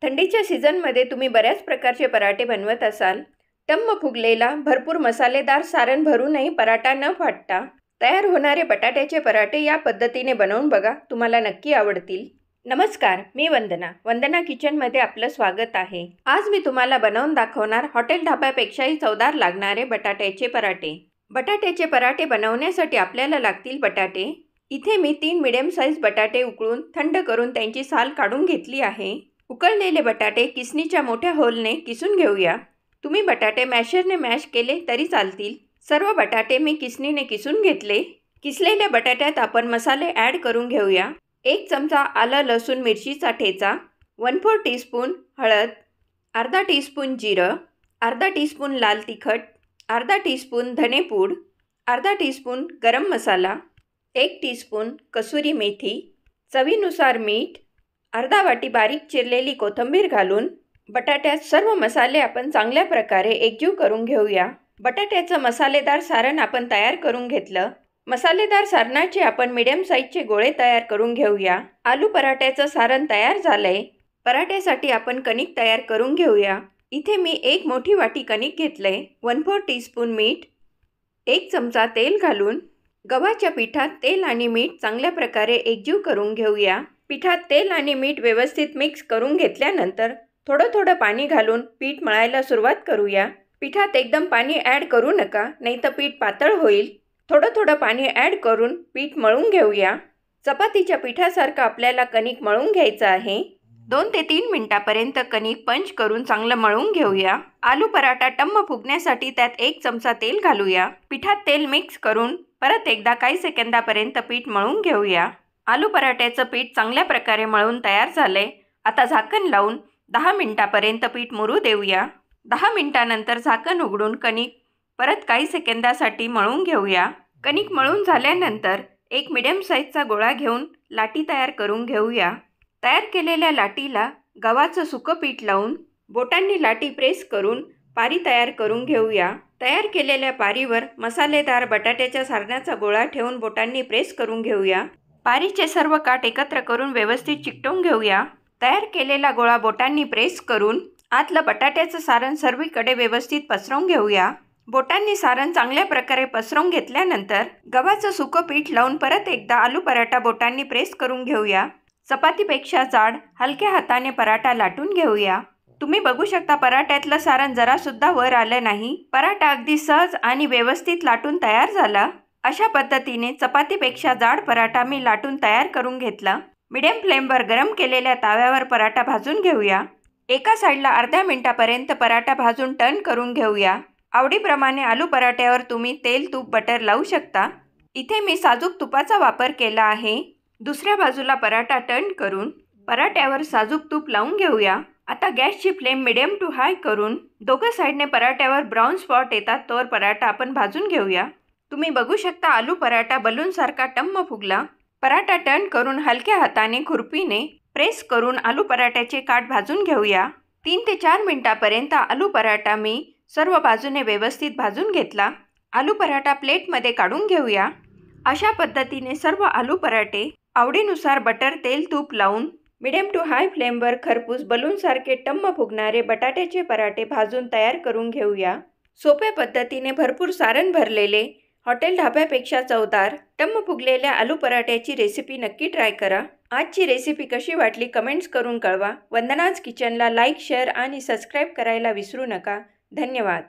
थंडीच्या सीझनमध्ये तुम्ही बऱ्याच प्रकारचे पराठे बनवत असाल. टम्म फुगलेला भरपूर मसालेदार सारण भरूनही पराठा न फाटता तयार होणारे बटाट्याचे पराठे या पद्धतीने बनवून बघा, तुम्हाला नक्की आवडतील. नमस्कार, मी वंदना किचनमध्ये आपलं स्वागत आहे. आज मी तुम्हाला बनवून दाखवणार हॉटेल ढाब्यापेक्षाही चवदार लागणारे बटाट्याचे पराठे. बटाट्याचे पराठे बनवण्यासाठी आपल्याला लागतील बटाटे. इथे मी 3 मीडियम साईज बटाटे उकळून थंड करून त्यांची साल काढून घेतली आहे. उकळलेले बटाटे किसणीच्या मोठ्या होलने किसून घेऊया. तुम्ही बटाटे मॅशरने मॅश केले तरी चालतील. सर्व बटाटे मी किसणीने किसून घेतले. किसलेल्या बटाट्यात आपण मसाले ॲड करून घेऊया. 1 चमचा आलं लसूण मिरचीचा ठेचा, 1/4 टीस्पून हळद, अर्धा टीस्पून जिरं, अर्धा टीस्पून लाल तिखट, अर्धा टीस्पून धनेपूड, अर्धा टीस्पून गरम मसाला, 1 टीस्पून कसुरी मेथी, चवीनुसार मीठ, अर्धा वाटी बारीक चिरलेली कोथिंबीर घालून बटाट्यात सर्व मसाले आपण चांगल्या प्रकारे एकजीव करून घेऊया. बटाट्याचं मसालेदार सारण आपण तयार करून घेतलं. मसालेदार सारणाचे आपण मीडियम साईजचे गोळे तयार करून घेऊया. आलू पराठ्याचं सारण तयार झालंय. पराठ्यासाठी आपण कणिक तयार करून घेऊया. इथे मी 1 मोठी वाटी कणिक घेतलंय. 1/4 टीस्पून मीठ, 1 चमचा तेल घालून गव्हाच्या पिठात तेल आणि मीठ चांगल्या प्रकारे एकजीव करून घेऊया. पिठात तेल आणि मीठ व्यवस्थित मिक्स करून घेतल्यानंतर थोडं पाणी घालून पीठ मळायला सुरुवात करूया. पिठात एकदम पाणी ॲड करू नका, नाहीतर पीठ पातळ होईल. थोडं पाणी ॲड करून पीठ मळून घेऊया. चपातीच्या पिठासारखं आपल्याला कणिक मळून घ्यायचं आहे. 2 ते 3 मिनिटापर्यंत कणिक पंच करून चांगलं मळून घेऊया. आलू पराठा टम्म फुगण्यासाठी त्यात 1 चमचा तेल घालूया. पिठात तेल मिक्स करून परत एकदा काही सेकंदापर्यंत पीठ मळून घेऊया. आलू पराठ्याचं पीठ चांगल्या प्रकारे मळून तयार झालंय. आता झाकण लावून 10 मिनिटापर्यंत पीठ मुरू देऊया. 10 मिनिटानंतर झाकण उघडून कणिक परत काही सेकंदासाठी मळून घेऊया. कणिक मळून झाल्यानंतर एक मीडियम साईजचा गोळा घेऊन लाटी तयार करून घेऊया. तयार केलेल्या लाटीला गव्हाचं सुकं पीठ लावून बोटांनी लाटी प्रेस करून पारी तयार करून घेऊया. तयार केलेल्या पारीवर मसालेदार बटाट्याच्या सारणाचा गोळा ठेवून बोटांनी प्रेस करून घेऊया. पारीचे सर्व काठ एकत्र करून व्यवस्थित चिकटवून घेऊया. तयार केलेला गोळा बोटांनी प्रेस करून आतलं बटाट्याचं सारण सर्वीकडे व्यवस्थित पसरवून घेऊया. बोटांनी सारण चांगल्या प्रकारे पसरवून घेतल्यानंतर गव्हाचं सुकं पीठ लावून परत एकदा आलू पराठा बोटांनी प्रेस करून घेऊया. चपातीपेक्षा जाड हलक्या हाताने पराठा लाटून घेऊया. तुम्ही बघू शकता पराठ्यातलं सारण जरासुद्धा वर आलं नाही. पराठा अगदी सहज आणि व्यवस्थित लाटून तयार झाला. अशा पद्धतीने चपातीपेक्षा जाड पराठा मी लाटून तयार करून घेतला. मीडियम फ्लेमवर गरम केलेल्या ताव्यावर पराठा भाजून घेऊया. एका साईडला अर्ध्या मिनिटापर्यंत पराठा भाजून टर्न करून घेऊया. आवडीप्रमाणे आलू पराठ्यावर तुम्ही तेल, तूप, बटर लावू शकता. इथे मी साजूक तुपाचा वापर केला आहे. दुसऱ्या बाजूला पराठा टर्न करून पराठ्यावर साजूक तूप लावून घेऊया. आता गॅसची फ्लेम मिडियम टू हाय करून दोघं साईडने पराठ्यावर ब्राऊन स्पॉट येतात तोवर पराठा आपण भाजून घेऊया. तुम्ही बघू शकता आलू पराठा बलूनसारखा टम्म फुगला. पराठा टर्न करून हलक्या हाताने खुरपीने प्रेस करून आलू पराठ्याचे काठ भाजून घेऊया. 3 ते 4 मिनिटापर्यंत आलू पराठा मी सर्व बाजूने व्यवस्थित भाजून घेतला. आलू पराठा प्लेटमध्ये काढून घेऊया. अशा पद्धतीने सर्व आलू पराठे आवडीनुसार बटर, तेल, तूप लावून मिडियम टू हाय फ्लेमवर खरपूस बलूनसारखे टम्म फुगणारे बटाट्याचे पराठे भाजून तयार करून घेऊया. सोप्या पद्धतीने भरपूर सारण भरलेले हॉटेल ढाब्यापेक्षा चवदार टम्म फुगलेल्या आलू पराठ्याची रेसिपी नक्की ट्राय करा. आजची रेसिपी कशी वाटली कमेंट्स करून कळवा. वंदनाज किचनला लाईक, शेअर आणि सबस्क्राईब करायला विसरू नका. धन्यवाद.